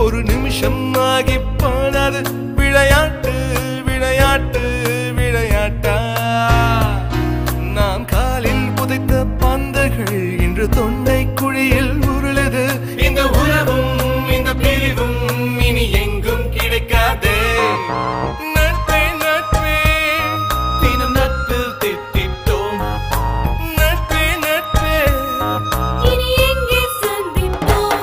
ஒரு நிமிஷம் ஆகி போனது விளையாட்டு விளையாட்டு விளையாட்டா நான் காலில் புதைத்த பந்துகள் இன்று தொண்டை குழியில் உருளுது இந்த உறவும் இந்த பிரிவும் இனி எங்கும் கிடைக்காதே நட்பே நட்பே தினம் நட்பில் தித்தித்தோம் நட்பே நட்பே இனி எங்கே சந்திப்போம்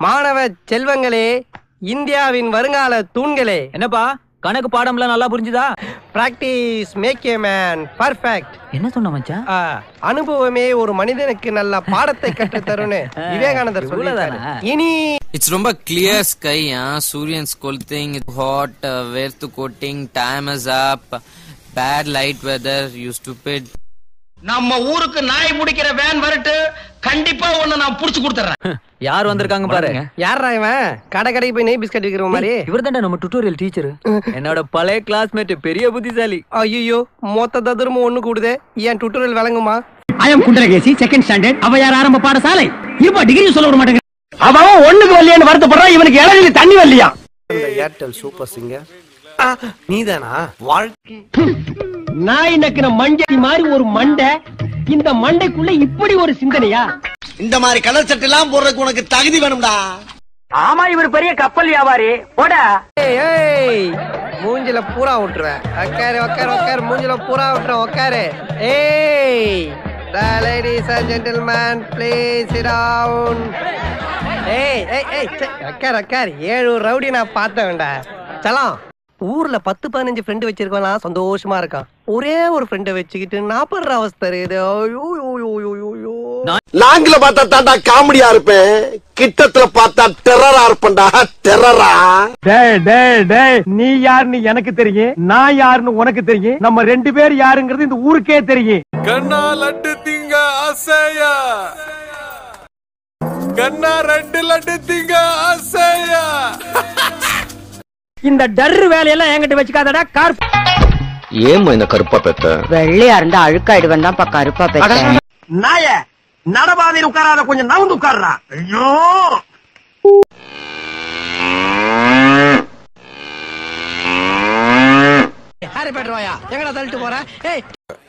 மாணவ செல்வங்களே, இந்தியாவின் வருங்கால தூண்களே. என்னப்பா கணக்கு பாடம்லாம் நல்லா புரிஞ்சுதா? Practice make a man perfect. என்ன சொன்ன மச்சான்? அனுபவமே ஒரு மனிதனுக்கு நல்ல பாடத்தை கற்று தருன்னு விவேகானந்தர் சொல்லிட்டாரு. இனி It's ரொம்ப clear sky, Suryan scolting, hot, வேர்த்து coating, time is up, bad light weather, you stupid. நம்ம ஊருக்கு நாய் முடிக்கிற வேன் வரட்டு, கண்டிப்பா ஒண்ணு நான் புடிச்சு கொடுத்துறேன். யார் வந்திருக்காங்க பாரு. யாரா இவன்? கடைக்கு போய் நெய் பிஸ்கட் விக்கிற மாதிரி. இவர்தான்டா நம்ம டியூட்டோரியல் டீச்சர். என்னோட பழைய கிளாஸ்மேட், பெரிய புத்திசாலி. ஐயோ, மொத்த ததுரமும் ஒண்ணு கூடுதே. ஏன் டியூட்டோரியல் விளங்குமா? I am Kundalakesi, second standard. அவ யார் ஆரம்ப பாடசாலை? இருப்பா டிகிரி சொல்ல விட மாட்டேங்க. அவன் ஒண்ணுக்கு வரலையான்னு வருத்தப்படுறான். இவனுக்கு இளநிலை தண்ணி வரலையா? இந்த ஏர்டெல் சூப்பர் சிங்கர் நீதானா? வாழ்க்கை நாய் நக்கின மஞ்சள் மாதிரி ஒரு மண்டை. இந்த மண்டைக்குள்ள இப்படி ஒரு சிந்தனையா? இந்த மாதிரி கலர் சட்டை எல்லாம் போடுறதுக்கு உனக்கு தகுதி வேணும்டா. ஆமா, இவர் பெரிய கப்பல் வியாபாரி. போடா. மூஞ்சில பூரா விட்டுருவேன். உக்காரு உக்காரு உக்காரு. மூஞ்சில பூரா விட்டுருவேன். உக்காரு. ஏய், the ladies and gentlemen, please sit down. ஏய் ஏய் ஏய், உக்காரு உக்காரு. 7 ரவுடி நான் பார்த்தேன்டா. சலாம். ஊர்ல 10-15 ஃப்ரெண்டு வச்சிருக்கோம், சந்தோஷமா இருக்கான். ஒரே ஒரு ஃப்ரெண்டை வச்சுக்கிட்டு 40 அவஸ்தை இருக்குது. நாங்கள பார்த்தா தாண்டா காமெடியா இருப்பேன், கிட்டத்துல பார்த்தா டெரரா இருப்பேன்டா. டெரரா. டேய் டேய் டேய், நீ யாருன்னு எனக்கு தெரியும், நான் யாருன்னு உனக்கு தெரியும். நம்ம 2 பேர் யாருங்கிறது இந்த ஊருக்கே தெரியும். கண்ணா லட்டு திங்க ஆசையா, கண்ணா 2 லட்டு திங்க ஆசையா. இந்த டர்ரு வேலையெல்லாம் என்கிட்ட வச்சுக்காதடா. கார் ஏன் இந்த கருப்பா பெத்த? வெள்ளையா இருந்தா அழுக்காயிடுவேன் தான் கருப்பா பெத்த. நாய நடபாதையில் உட்காராத, கொஞ்சம் நவுந்து உட்கார்றா. ஐயோ, எங்கடா தள்ளிட்டு போற?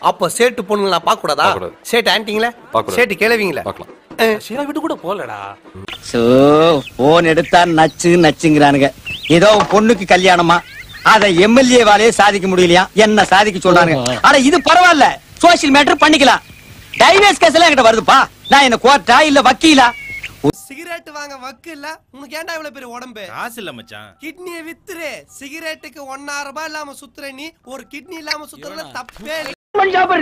அப்ப சேட்டு பொண்ணுங்களா பாக்க கூடாதா? சேட்டு ஆன்டிங்களா, சேட்டு கிளவிங்களா விட்டு கூட போலடா. போன் எடுத்தா நச்சு நச்சுங்கிறானுங்க. ஏதோ பொண்ணுக்கு கல்யாணமா, அத எம்எல்ஏ வாலே சாதிக்க முடியலையா, என்ன சாதிக்க சொல்றாங்க. ஆனா இது பரவாயில்ல, சோசியல் மேட்டர் பண்ணிக்கலாம். டைவர்ஸ் கேஸ் எல்லாம் என்கிட்ட வருதுப்பா. நான் என்ன கோர்ட்டா இல்ல வக்கீலா? சிகரெட் வாங்க வக்கு இல்ல உனக்கு. ஏன்டா இவ்வளவு பெரிய உடம்பு? காசு இல்ல மச்சான். கிட்னியை வித்துரு. சிகரெட்டுக்கு 1,000 ரூபாய் இல்லாம சுத்துற நீ ஒரு கிட்னி இல்லாம சுத்துறதுல தப்பே இல்ல.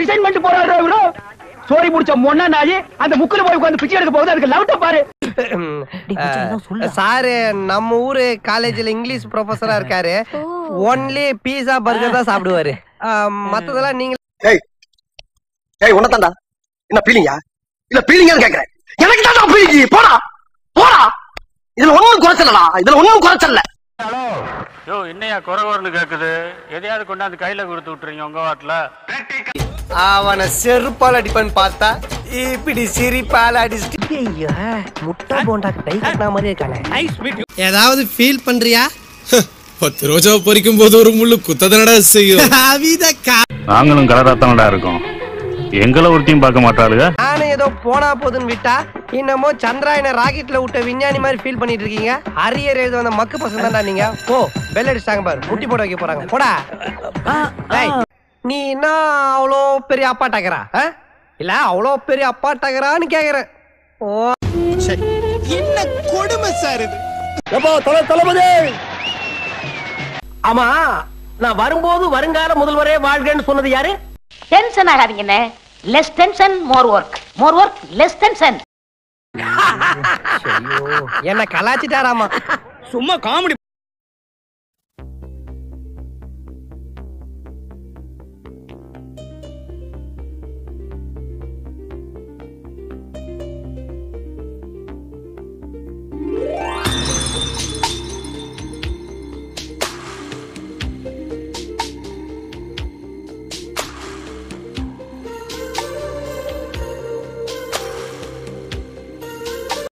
ரிசைன் பண்ணிட்டு போறாரு. சோரி முடிச்ச மொன்னா நாயி அந்த முக்குல போய் உட்கார்ந்து பிச்சை எடுக்க போகுது. அதுக்கு லவுட்ட பாரு. சாரு நம்ம ஊரு காலேஜ்ல இங்கிலீஷ் ப்ரொஃபஸரா இருக்காரு. ஒன்லி பீஸா பர்கர் தான் சாப்பிடுவாரு. மத்ததெல்லாம் நீங்க உன்னதாண்டா என்ன பீலிங்கா இல்ல பீலிங்கான்னு கேக்குறேன். எனக்கு தான் பீலிங்கி. போடா போடா. இதுல ஒண்ணும் குறைச்சலடா. இதுல ஒண்ணும் குறைச்சல. யோ என்னையா குறவர்னு கேக்குது? எதையாவது கொண்டாந்து கையில கொடுத்து விட்டுறீங்க உங்க வாட்டில. அவனை செருப்பால் அடிப்பான்னு பார்த்தா இப்படி சிரிப்பால் அடிச்சுட்டு முட்டை போண்டா கை கட்டின மாதிரி இருக்கானே. ஏதாவது ஃபீல் பண்றியா? 10 ரோஜா பறிக்கும் போது ஒரு முள்ளு குத்ததனடா செய்யும். நாங்களும் கலராத்தானடா இருக்கோம். எங்களை ஒருத்தையும் பார்க்க மாட்டாளுங்க. நானும் ஏதோ போனா போதுன்னு விட்டா இன்னமோ சந்திராயனை ராக்கெட்ல விட்ட விஞ்ஞானி மாதிரி ஃபீல் பண்ணிட்டு இருக்கீங்க. அரியர் எழுத வந்த மக்கு பசங்க தான்டா நீங்க. போ பெல் அடிச்சாங்க பாரு. முட்டி போட வைக்க போறாங்க. போடா. நீ என்ன அவ்வளோ பெரிய அப்பா டகரா? இல்ல அவ்வளோ பெரிய அப்பா டகரான்னு கேக்குறேன். ஓ என்ன கொடுமை சார் இது. தளபதி. ஆமா, நான் வரும்போது வருங்கால முதல்வரே வாழ்கன்னு சொன்னது யாரு? டென்ஷன் ஆகாதீங்கண்ணே. Less tension more work, more work less tension. என்ன கலாச்சிட்டாராமா. சும்மா காமெடி